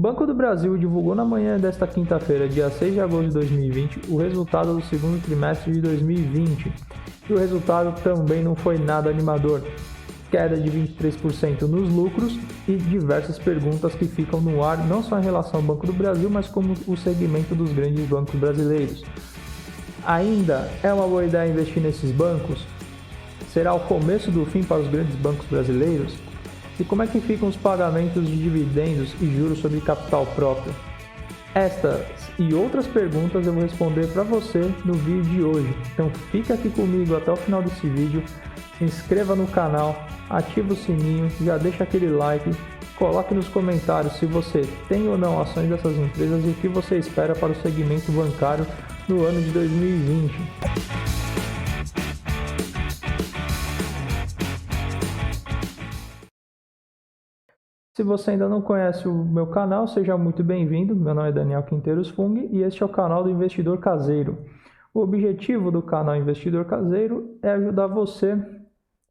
O Banco do Brasil divulgou na manhã desta quinta-feira, dia 6 de agosto de 2020, o resultado do segundo trimestre de 2020. E o resultado também não foi nada animador. Queda de 23% nos lucros e diversas perguntas que ficam no ar, não só em relação ao Banco do Brasil, mas como o segmento dos grandes bancos brasileiros. Ainda é uma boa ideia investir nesses bancos? Será o começo do fim para os grandes bancos brasileiros? E como é que ficam os pagamentos de dividendos e juros sobre capital próprio? Estas e outras perguntas eu vou responder para você no vídeo de hoje. Então fica aqui comigo até o final desse vídeo, se inscreva no canal, ativa o sininho, já deixa aquele like, coloque nos comentários se você tem ou não ações dessas empresas e o que você espera para o segmento bancário no ano de 2020. Se você ainda não conhece o meu canal, seja muito bem-vindo. Meu nome é Daniel Quinteiros Fung e este é o canal do Investidor Caseiro. O objetivo do canal Investidor Caseiro é ajudar você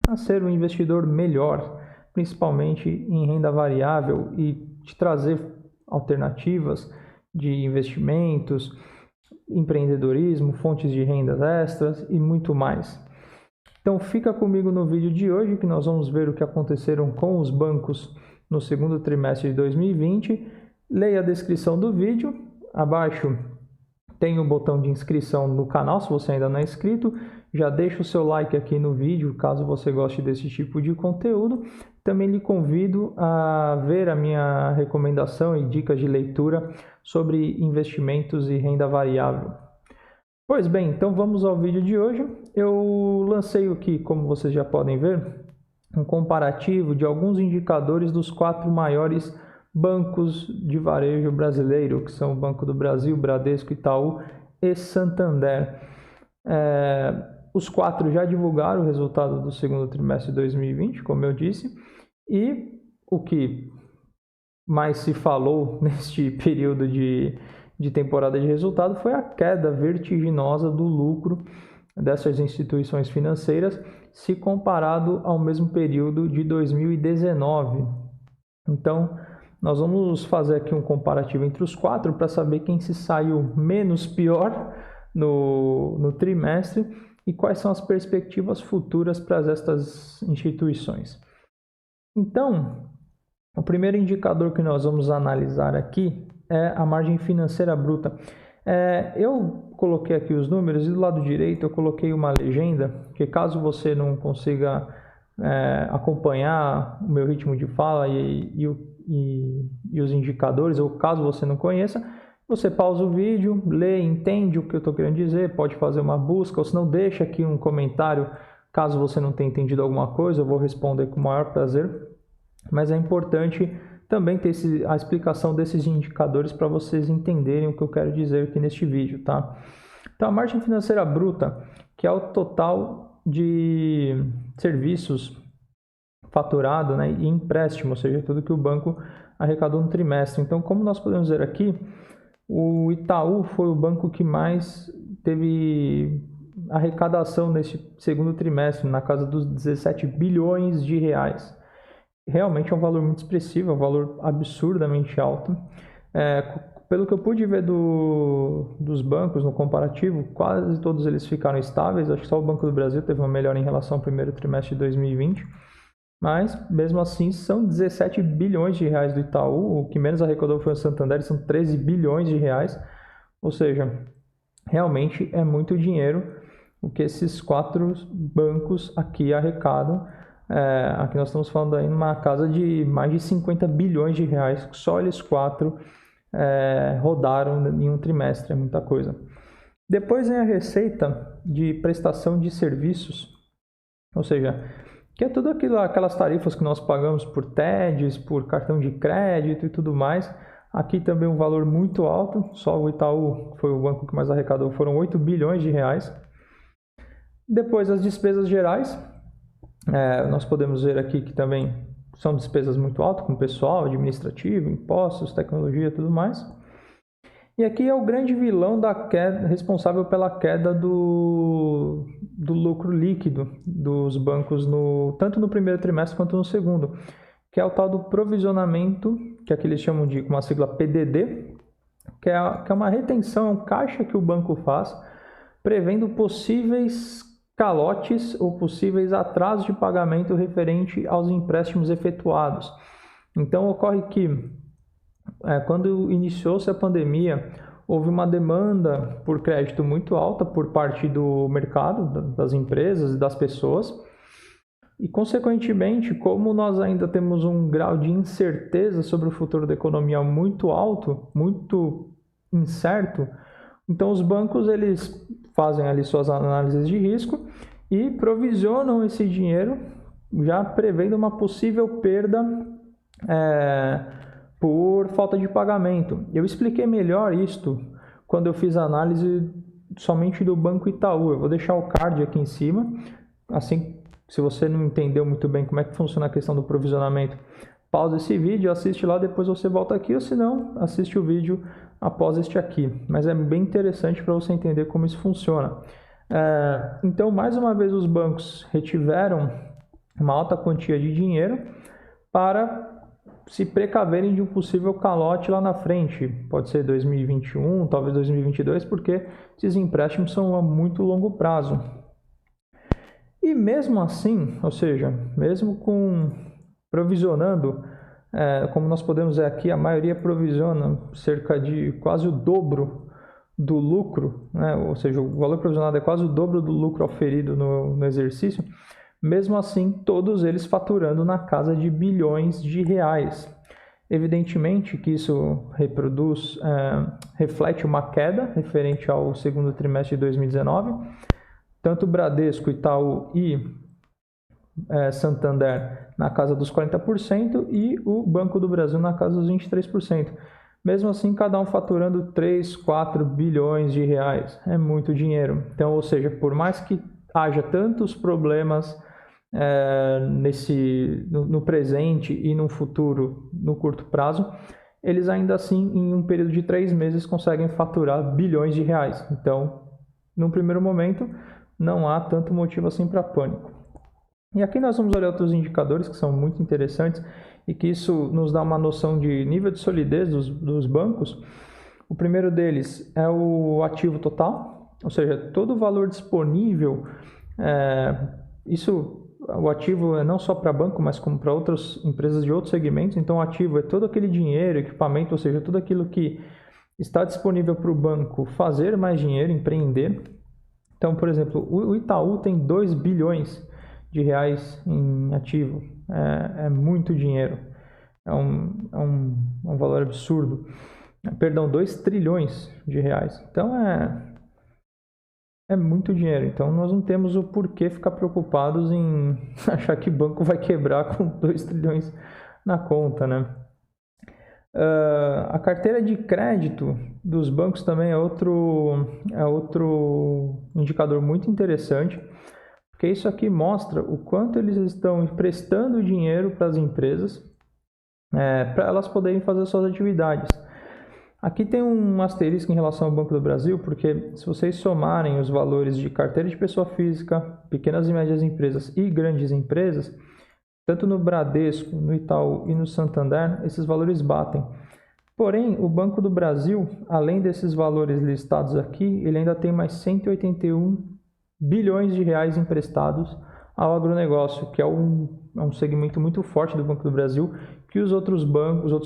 a ser um investidor melhor, principalmente em renda variável, e te trazer alternativas de investimentos, empreendedorismo, fontes de rendas extras e muito mais. Então fica comigo no vídeo de hoje que nós vamos ver o que aconteceram com os bancos no segundo trimestre de 2020. Leia a descrição do vídeo, abaixo tem o botão de inscrição no canal se você ainda não é inscrito. Já deixa o seu like aqui no vídeo caso você goste desse tipo de conteúdo. Também lhe convido a ver a minha recomendação e dicas de leitura sobre investimentos e renda variável. Pois bem, então vamos ao vídeo de hoje. Eu lancei aqui, como vocês já podem ver, um comparativo de alguns indicadores dos 4 maiores bancos de varejo brasileiro, que são o Banco do Brasil, Bradesco, Itaú e Santander. Os 4 já divulgaram o resultado do segundo trimestre de 2020, como eu disse, e o que mais se falou neste período de temporada de resultado foi a queda vertiginosa do lucro dessas instituições financeiras se comparado ao mesmo período de 2019. Então, nós vamos fazer aqui um comparativo entre os 4 para saber quem se saiu menos pior no trimestre e quais são as perspectivas futuras para estas instituições. Então, o primeiro indicador que nós vamos analisar aqui é a margem financeira bruta. Eu coloquei aqui os números e do lado direito eu coloquei uma legenda, que caso você não consiga acompanhar o meu ritmo de fala e os indicadores, ou caso você não conheça, você pausa o vídeo, lê, entende o que eu estou querendo dizer, pode fazer uma busca, ou se não, deixa aqui um comentário, caso você não tenha entendido alguma coisa, eu vou responder com o maior prazer. Mas é importante também ter a explicação desses indicadores para vocês entenderem o que eu quero dizer aqui neste vídeo, tá? Então, a margem financeira bruta, que é o total de serviços faturado, né, e empréstimo, ou seja, tudo que o banco arrecadou no trimestre. Então, como nós podemos ver aqui, o Itaú foi o banco que mais teve arrecadação neste segundo trimestre, na casa dos 17 bilhões de reais. Realmente é um valor muito expressivo, é um valor absurdamente alto. Pelo que eu pude ver dos bancos no comparativo, quase todos eles ficaram estáveis. Acho que só o Banco do Brasil teve uma melhora em relação ao primeiro trimestre de 2020. Mas, mesmo assim, são 17 bilhões de reais do Itaú. O que menos arrecadou foi o Santander, são 13 bilhões de reais. Ou seja, realmente é muito dinheiro o que esses 4 bancos aqui arrecadam. Aqui nós estamos falando aí numa casa de mais de 50 bilhões de reais, só eles 4 rodaram em um trimestre, é muita coisa. Depois vem a receita de prestação de serviços, ou seja, que é tudo aquelas tarifas que nós pagamos por TEDs, por cartão de crédito e tudo mais. Aqui também um valor muito alto, só o Itaú foi o banco que mais arrecadou, foram 8 bilhões de reais. Depois as despesas gerais, nós podemos ver aqui que também são despesas muito altas, como pessoal, administrativo, impostos, tecnologia e tudo mais. E aqui é o grande vilão da queda, responsável pela queda do lucro líquido dos bancos, tanto no primeiro trimestre quanto no segundo, que é o tal do provisionamento que aqui eles chamam de uma sigla PDD, que é uma retenção, é um caixa que o banco faz, prevendo possíveis calotes ou possíveis atrasos de pagamento referente aos empréstimos efetuados. Então, ocorre que, quando iniciou-se a pandemia, houve uma demanda por crédito muito alta por parte do mercado, das empresas e das pessoas. E, consequentemente, como nós ainda temos um grau de incerteza sobre o futuro da economia muito alto, muito incerto, então os bancos eles fazem ali suas análises de risco e provisionam esse dinheiro, já prevendo uma possível perda por falta de pagamento. Eu expliquei melhor isto quando eu fiz a análise somente do Banco Itaú. Eu vou deixar o card aqui em cima. Assim, se você não entendeu muito bem como é que funciona a questão do provisionamento, pausa esse vídeo, assiste lá, depois você volta aqui, ou se não, assiste o vídeo após este aqui. Mas é bem interessante para você entender como isso funciona. Então, mais uma vez, os bancos retiveram uma alta quantia de dinheiro para se precaverem de um possível calote lá na frente. Pode ser 2021, talvez 2022, porque esses empréstimos são a muito longo prazo. E mesmo assim, ou seja, mesmo com provisionando, como nós podemos ver aqui, a maioria provisiona cerca de quase o dobro do lucro, né? Ou seja, o valor provisionado é quase o dobro do lucro auferido no exercício. Mesmo assim, todos eles faturando na casa de bilhões de reais. Evidentemente que isso reflete uma queda referente ao segundo trimestre de 2019. Tanto Bradesco, Itaú e Santander na casa dos 40% e o Banco do Brasil na casa dos 23%. Mesmo assim, cada um faturando 3, 4 bilhões de reais. É muito dinheiro. Então, ou seja, por mais que haja tantos problemas no presente e no futuro, no curto prazo, eles ainda assim, em um período de 3 meses, conseguem faturar bilhões de reais. Então, num primeiro momento, não há tanto motivo assim para pânico. E aqui nós vamos olhar outros indicadores que são muito interessantes e que isso nos dá uma noção de nível de solidez dos bancos. O primeiro deles é o ativo total, ou seja, todo o valor disponível, o ativo é não só para banco, mas como para outras empresas de outros segmentos. Então, o ativo é todo aquele dinheiro, equipamento, ou seja, tudo aquilo que está disponível para o banco fazer mais dinheiro, empreender. Então, por exemplo, o Itaú tem 2 bilhões de reais em ativo. É muito dinheiro. É um valor absurdo. Perdão, 2 trilhões de reais. Então, é muito dinheiro. Então, nós não temos o porquê ficar preocupados em achar que o banco vai quebrar com 2 trilhões na conta, né? A carteira de crédito dos bancos também é outro indicador muito interessante, porque isso aqui mostra o quanto eles estão emprestando dinheiro para as empresas para elas poderem fazer suas atividades. Aqui tem um asterisco em relação ao Banco do Brasil, porque se vocês somarem os valores de carteira de pessoa física, pequenas e médias empresas e grandes empresas, tanto no Bradesco, no Itaú e no Santander, esses valores batem. Porém, o Banco do Brasil, além desses valores listados aqui, ele ainda tem mais 181 bilhões de reais emprestados ao agronegócio, que é um segmento muito forte do Banco do Brasil, que os outros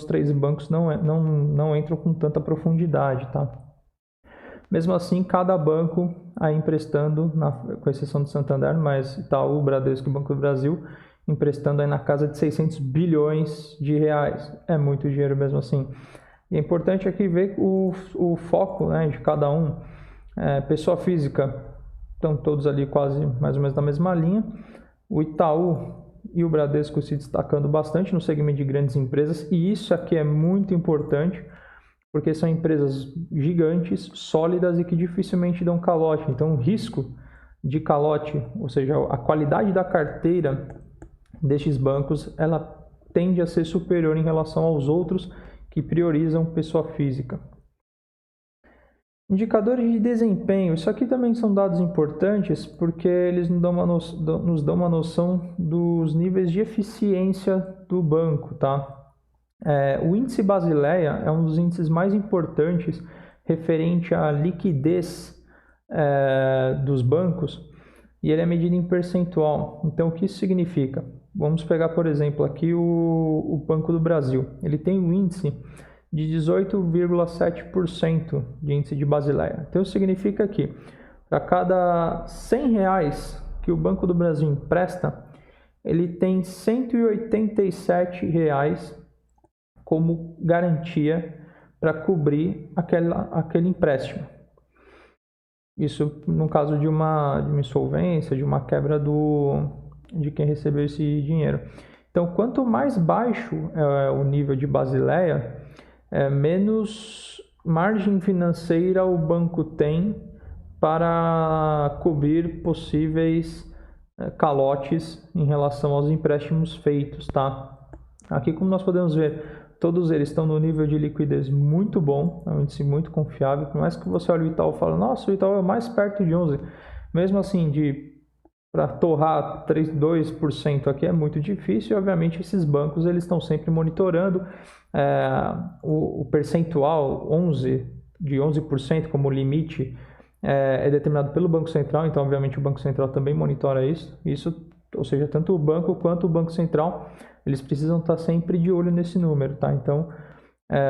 3 bancos não entram com tanta profundidade, tá? Mesmo assim, cada banco aí emprestando, com exceção do Santander, mas Itaú, Bradesco e Banco do Brasil, emprestando aí na casa de 600 bilhões de reais. É muito dinheiro mesmo assim. E é importante aqui ver o foco, né, de cada um. Pessoa física, estão todos ali quase mais ou menos na mesma linha. O Itaú e o Bradesco se destacando bastante no segmento de grandes empresas. E isso aqui é muito importante, porque são empresas gigantes, sólidas e que dificilmente dão calote. Então, o risco de calote, ou seja, a qualidade da carteira destes bancos, ela tende a ser superior em relação aos outros que priorizam pessoa física. Indicadores de desempenho. Isso aqui também são dados importantes porque eles nos dão uma noção dos níveis de eficiência do banco, tá? O índice Basileia é um dos índices mais importantes referente à liquidez dos bancos, e ele é medido em percentual. Então, o que isso significa? Vamos pegar, por exemplo, aqui o Banco do Brasil. Ele tem um índice de 18,7% de índice de Basileia. Então, isso significa que para cada R$100 que o Banco do Brasil empresta, ele tem R$187 como garantia para cobrir aquele empréstimo. Isso no caso de uma insolvência, de uma quebra de quem recebeu esse dinheiro. Então, quanto mais baixo é o nível de Basileia, menos margem financeira o banco tem para cobrir possíveis calotes em relação aos empréstimos feitos, tá? Aqui, como nós podemos ver, todos eles estão no nível de liquidez muito bom, é um índice muito confiável. Por mais que você olhe o Itaú e fale, nossa, o Itaú é mais perto de 11%. Mesmo assim, para torrar 2% aqui é muito difícil, e obviamente esses bancos eles estão sempre monitorando o percentual de 11% como limite é determinado pelo Banco Central, então obviamente o Banco Central também monitora isso, ou seja, tanto o banco quanto o Banco Central, eles precisam estar sempre de olho nesse número, tá? Então,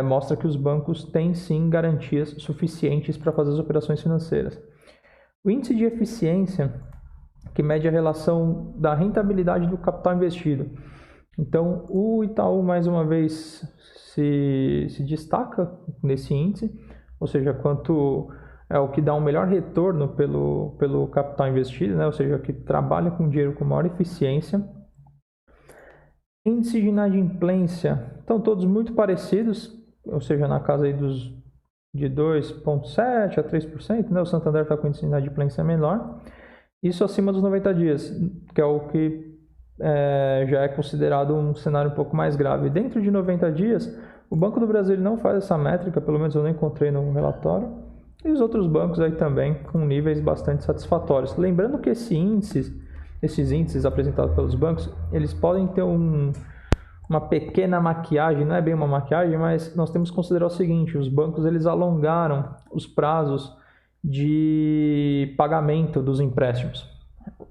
mostra que os bancos têm sim garantias suficientes para fazer as operações financeiras. O índice de eficiência, que mede a relação da rentabilidade do capital investido. Então, o Itaú, mais uma vez, se destaca nesse índice, ou seja, quanto é o que dá um melhor retorno pelo capital investido, né? Ou seja, que trabalha com dinheiro com maior eficiência. Índice de inadimplência, estão todos muito parecidos, ou seja, na casa aí de 2,7% a 3%, né? O Santander está com índice de inadimplência menor. Isso acima dos 90 dias, que é o que já é considerado um cenário um pouco mais grave. Dentro de 90 dias, o Banco do Brasil não faz essa métrica, pelo menos eu não encontrei no relatório, e os outros bancos aí também com níveis bastante satisfatórios. Lembrando que esses índices apresentados pelos bancos, eles podem ter uma pequena maquiagem, não é bem uma maquiagem, mas nós temos que considerar o seguinte, os bancos eles alongaram os prazos de pagamento dos empréstimos.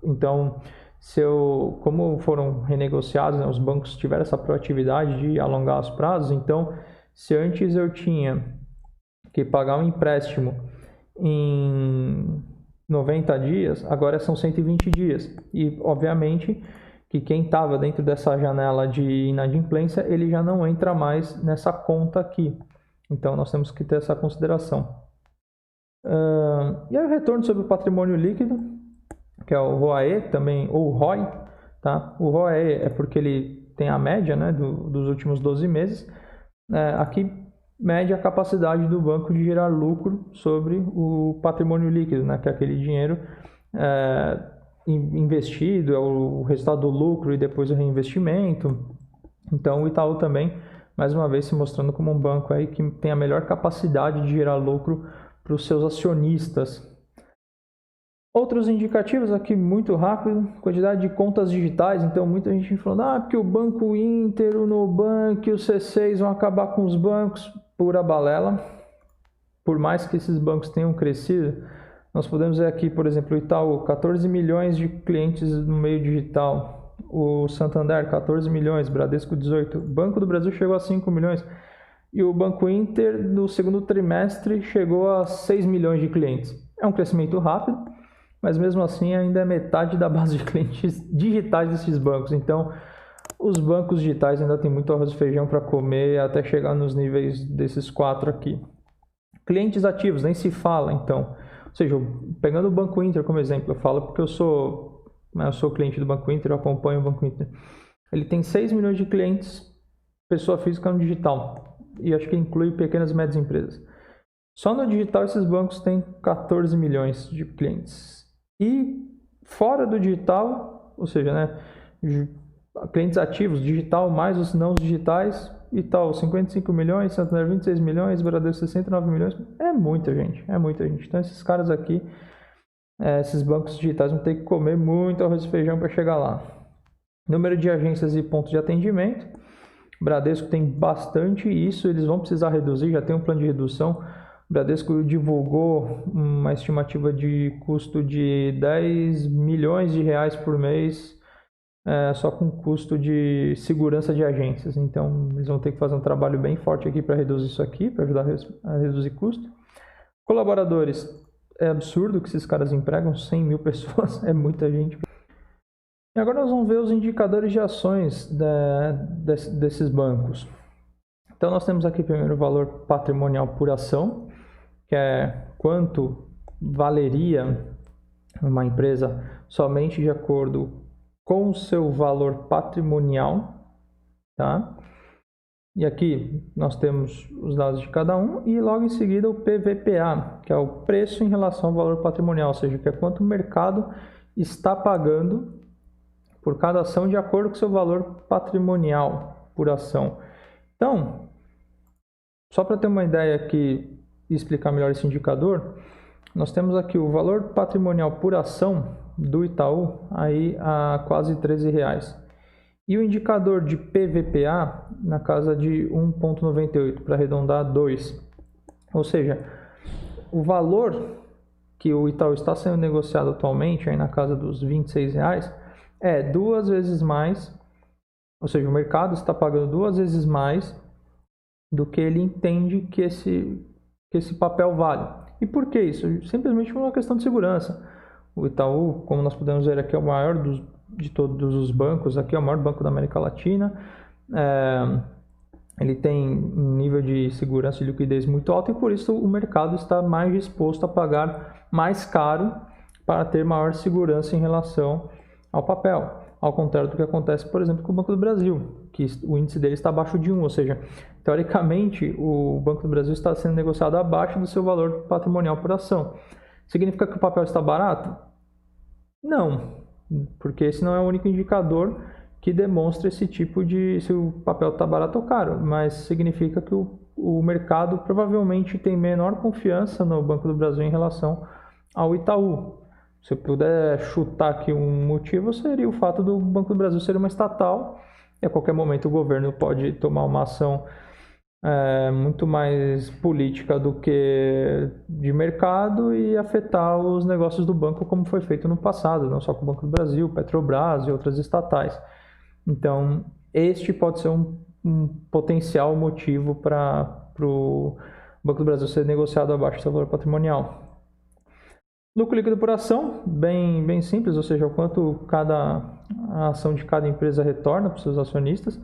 Então, como foram renegociados, né, os bancos tiveram essa proatividade de alongar os prazos, então, se antes eu tinha que pagar um empréstimo em 90 dias, agora são 120 dias. E, obviamente, que quem estava dentro dessa janela de inadimplência, ele já não entra mais nessa conta aqui. Então, nós temos que ter essa consideração. E aí o retorno sobre o patrimônio líquido, que é o ROAE também, ou ROI, tá? O ROE é porque ele tem a média, né, dos últimos 12 meses. Aqui mede a capacidade do banco de gerar lucro sobre o patrimônio líquido, né, que é aquele dinheiro investido, é o resultado do lucro e depois o reinvestimento. Então o Itaú também, mais uma vez, se mostrando como um banco aí que tem a melhor capacidade de gerar lucro para os seus acionistas. Outros indicativos aqui muito rápido, quantidade de contas digitais. Então muita gente falando, porque o Banco Inter, o Nubank, o C6 vão acabar com os bancos. Pura balela. Por mais que esses bancos tenham crescido, nós podemos ver aqui, por exemplo, o Itaú, 14 milhões de clientes no meio digital. O Santander, 14 milhões, Bradesco, 18. O Banco do Brasil chegou a 5 milhões. E o Banco Inter, no segundo trimestre, chegou a 6 milhões de clientes. É um crescimento rápido, mas mesmo assim ainda é metade da base de clientes digitais desses bancos. Então, os bancos digitais ainda tem muito arroz e feijão para comer até chegar nos níveis desses 4 aqui. Clientes ativos, nem se fala, então. Ou seja, pegando o Banco Inter como exemplo, eu falo porque eu sou cliente do Banco Inter, eu acompanho o Banco Inter. Ele tem 6 milhões de clientes, pessoa física no digital. E acho que inclui pequenas e médias empresas. Só no digital esses bancos têm 14 milhões de clientes. E fora do digital, ou seja, né, clientes ativos, digital mais os não digitais, Itaú 55 milhões, Santander 26 milhões, Bradesco 69 milhões, é muita gente. Então esses caras aqui, esses bancos digitais vão ter que comer muito arroz e feijão para chegar lá. Número de agências e pontos de atendimento. O Bradesco tem bastante isso, eles vão precisar reduzir, já tem um plano de redução. O Bradesco divulgou uma estimativa de custo de 10 milhões de reais por mês, só com custo de segurança de agências. Então, eles vão ter que fazer um trabalho bem forte aqui para reduzir isso aqui, para ajudar a reduzir custo. Colaboradores, é absurdo que esses caras empregam, 100 mil pessoas, é muita gente. E agora nós vamos ver os indicadores de ações desses bancos. Então, nós temos aqui primeiro o valor patrimonial por ação, que é quanto valeria uma empresa somente de acordo com o seu valor patrimonial, tá? E aqui nós temos os dados de cada um e logo em seguida o PVPA, que é o preço em relação ao valor patrimonial, ou seja, que é quanto o mercado está pagando por cada ação de acordo com o seu valor patrimonial por ação. Então, só para ter uma ideia aqui e explicar melhor esse indicador, nós temos aqui o valor patrimonial por ação do Itaú aí a quase R$13. E o indicador de PVPA na casa de 1,98, para arredondar 2. Ou seja, o valor que o Itaú está sendo negociado atualmente, aí na casa dos R$26, é 2 vezes mais, ou seja, o mercado está pagando 2 vezes mais do que ele entende que esse papel vale. E por que isso? Simplesmente por uma questão de segurança. O Itaú, como nós podemos ver aqui, é o maior de todos os bancos, aqui é o maior banco da América Latina. Ele tem um nível de segurança e liquidez muito alto e por isso o mercado está mais disposto a pagar mais caro para ter maior segurança em relação ao papel. Ao contrário do que acontece, por exemplo, com o Banco do Brasil, que o índice dele está abaixo de 1, ou seja, teoricamente o Banco do Brasil está sendo negociado abaixo do seu valor patrimonial por ação. Significa que o papel está barato? Não, porque esse não é o único indicador que demonstra esse tipo de se o papel está barato ou caro, mas significa que o mercado provavelmente tem menor confiança no Banco do Brasil em relação ao Itaú. Se eu puder chutar aqui um motivo, seria o fato do Banco do Brasil ser uma estatal e a qualquer momento o governo pode tomar uma ação muito mais política do que de mercado e afetar os negócios do banco como foi feito no passado, não só com o Banco do Brasil, Petrobras e outras estatais. Então, este pode ser um potencial motivo para o Banco do Brasil ser negociado abaixo do seu valor patrimonial. Lucro líquido por ação, bem simples, ou seja, o quanto a ação de cada empresa retorna para os seus acionistas.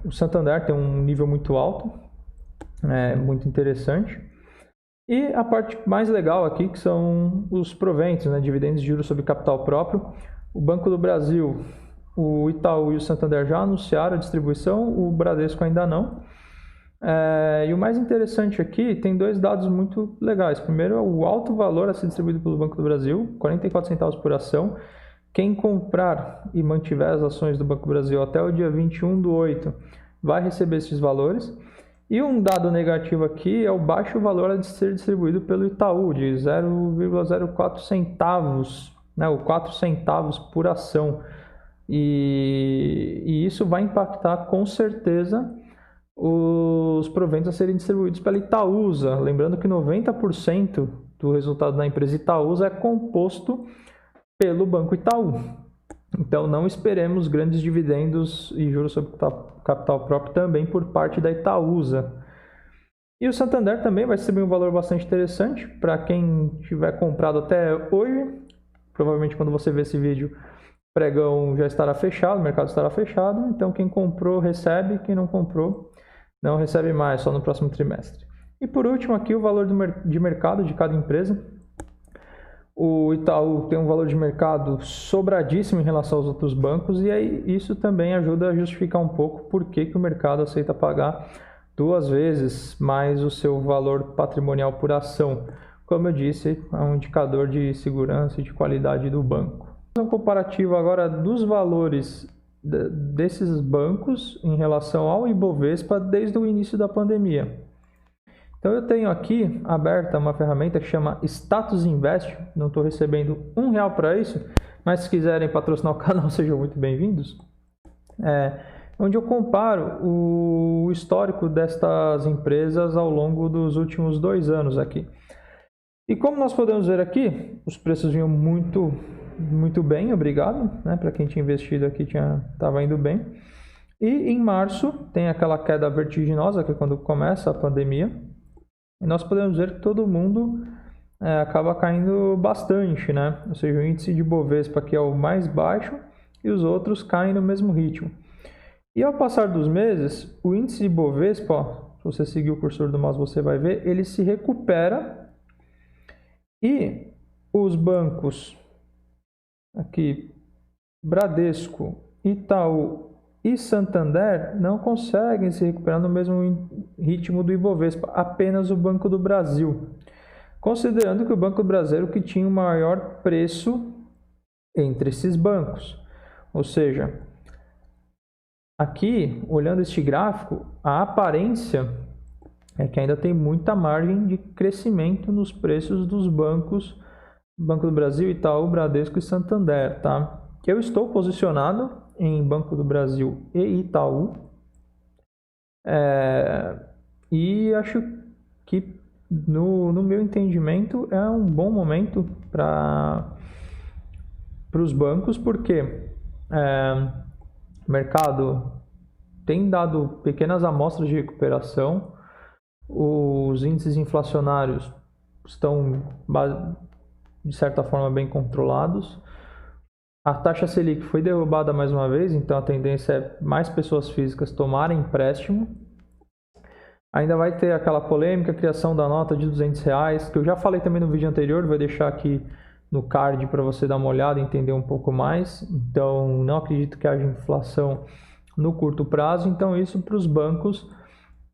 O Santander tem um nível muito alto, muito interessante. E a parte mais legal aqui, que são os proventos, né, dividendos de juros sobre capital próprio. O Banco do Brasil, o Itaú e o Santander já anunciaram a distribuição, o Bradesco ainda não. E o mais interessante aqui, tem 2 dados muito legais. Primeiro é o alto valor a ser distribuído pelo Banco do Brasil, 44 centavos por ação. Quem comprar e mantiver as ações do Banco do Brasil até o dia 21/8 vai receber esses valores. E um dado negativo aqui é o baixo valor a ser distribuído pelo Itaú, de 0,04 centavos, né, ou 4 centavos por ação. E isso vai impactar com certeza os proventos a serem distribuídos pela Itaúsa. Lembrando que 90% do resultado da empresa Itaúsa é composto pelo Banco Itaú. Então não esperemos grandes dividendos e juros sobre capital próprio também por parte da Itaúsa. E o Santander também vai receber um valor bastante interessante para quem tiver comprado até hoje. Provavelmente quando você ver esse vídeo, o pregão já estará fechado, o mercado estará fechado. Então quem comprou recebe, quem não comprou não recebe mais, só no próximo trimestre. E por último aqui o valor de mercado de cada empresa. O Itaú tem um valor de mercado sobradíssimo em relação aos outros bancos e aí isso também ajuda a justificar um pouco por que o mercado aceita pagar 2 vezes mais o seu valor patrimonial por ação. Como eu disse, é um indicador de segurança e de qualidade do banco. Um comparativo agora dos valores desses bancos em relação ao Ibovespa desde o início da pandemia. Então eu tenho aqui aberta uma ferramenta que chama Status Invest, não estou recebendo R$1 para isso, mas se quiserem patrocinar o canal sejam muito bem-vindos. onde eu comparo o histórico destas empresas ao longo dos últimos 2 anos aqui. E como nós podemos ver aqui, os preços vinham muito bem, obrigado, né? Para quem tinha investido aqui estava indo bem. E em março tem aquela queda vertiginosa, que é quando começa a pandemia, e nós podemos ver que todo mundo acaba caindo bastante, né? Ou seja, o índice de Bovespa aqui é o mais baixo e os outros caem no mesmo ritmo. E ao passar dos meses, o índice de Bovespa, ó, se você seguir o cursor do mouse você vai ver, ele se recupera e os bancos aqui, Bradesco, Itaú e Santander não conseguem se recuperar no mesmo ritmo do Ibovespa, apenas o Banco do Brasil. Considerando que o Banco do Brasil é o que tinha o maior preço entre esses bancos. Ou seja, aqui, olhando este gráfico, a aparência é que ainda tem muita margem de crescimento nos preços dos bancos, Banco do Brasil, Itaú, Bradesco e Santander, tá? Eu estou posicionado em Banco do Brasil e Itaú, e acho que no meu entendimento é um bom momento para os bancos, porque o mercado tem dado pequenas amostras de recuperação, os índices inflacionários estão de certa forma bem controlados, a taxa Selic foi derrubada mais uma vez, então a tendência é mais pessoas físicas tomarem empréstimo. Ainda vai ter aquela polêmica, criação da nota de R$200, que eu já falei também no vídeo anterior, vou deixar aqui no card para você dar uma olhada e entender um pouco mais. Então, não acredito que haja inflação no curto prazo, então isso para os bancos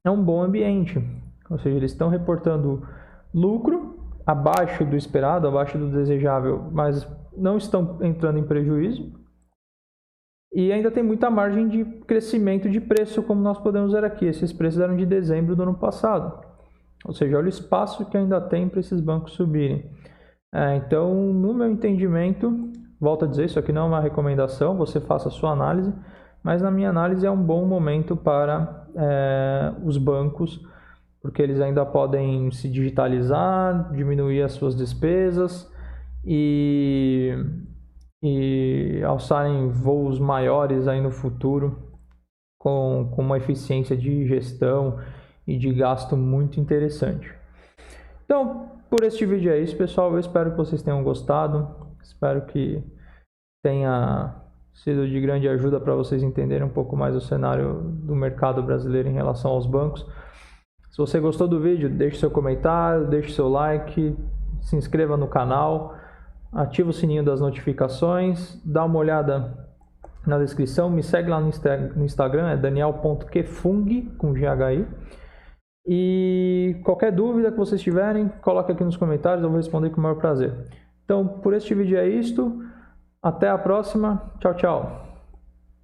é um bom ambiente. Ou seja, eles estão reportando lucro abaixo do esperado, abaixo do desejável, mas não estão entrando em prejuízo. E ainda tem muita margem de crescimento de preço, como nós podemos ver aqui. Esses preços eram de dezembro do ano passado. Ou seja, olha o espaço que ainda tem para esses bancos subirem. Então, no meu entendimento, volto a dizer, isso aqui não é uma recomendação, você faça a sua análise, mas na minha análise é um bom momento para os bancos, porque eles ainda podem se digitalizar, diminuir as suas despesas e alçarem voos maiores aí no futuro com uma eficiência de gestão e de gasto muito interessante. Então, por este vídeo é isso, pessoal. Eu espero que vocês tenham gostado. Espero que tenha sido de grande ajuda para vocês entenderem um pouco mais o cenário do mercado brasileiro em relação aos bancos. Se você gostou do vídeo, deixe seu comentário, deixe seu like, se inscreva no canal, ativa o sininho das notificações, dá uma olhada na descrição, me segue lá no Instagram, é daniel.quefung, com GHI. E qualquer dúvida que vocês tiverem, coloque aqui nos comentários, eu vou responder com o maior prazer. Então, por este vídeo é isto. Até a próxima. Tchau, tchau.